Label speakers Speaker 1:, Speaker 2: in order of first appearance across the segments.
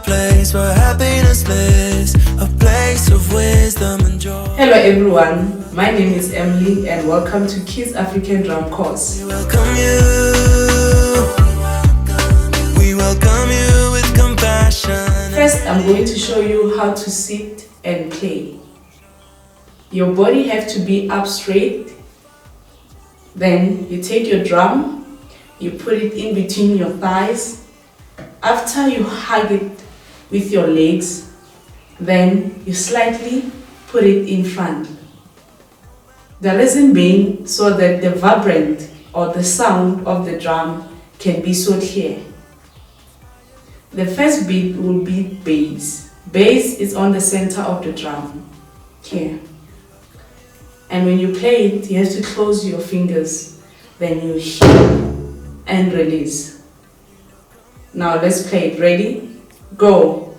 Speaker 1: place where happiness lives, a place of wisdom and joy.
Speaker 2: Hello everyone, my name is Emily and welcome to Kids African Drum Course.
Speaker 1: We welcome you with compassion.
Speaker 2: First, I'm going to show you how to sit and play. Your body has to be up straight. Then you take your drum, you put it in between your thighs. After you hug it with your legs, then you slightly put it in front. The reason being so that the vibrant or the sound of the drum can be so clear. The first beat will be bass. Bass is on the center of the drum, here. And when you play it, you have to close your fingers. Then you hit and release. Now let's play it. Ready? Go.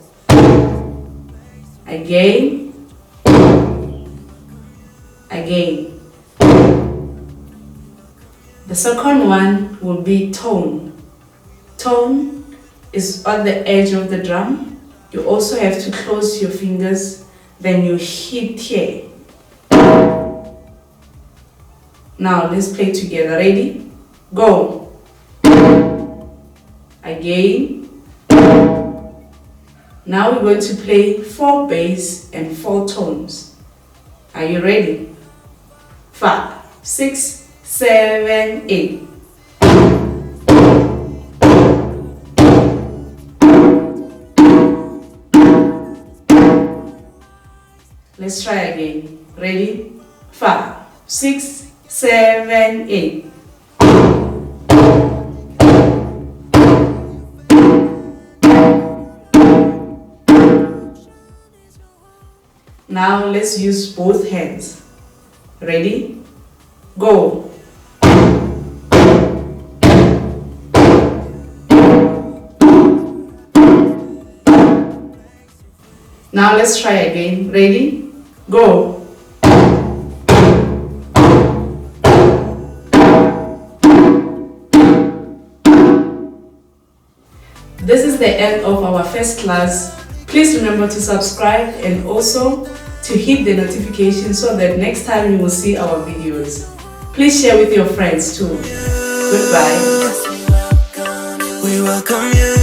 Speaker 2: Again. Again. The second one will be tone. Tone is on the edge of the drum. You also have to close your fingers. Then you hit here. Now let's play together. Ready? Go. Again. Now we're going to play 4 bass and 4 tones. Are you ready? 5, 6, 7, 8. Let's try again. Ready? 5, 6, 7, 8. Now let's use both hands. Ready? Go. Now let's try again. Ready? Go. This is the end of our first class. Please remember to subscribe and also to hit the notification so that next time you will see our videos. Please share with your friends too. Goodbye.
Speaker 1: We welcome you.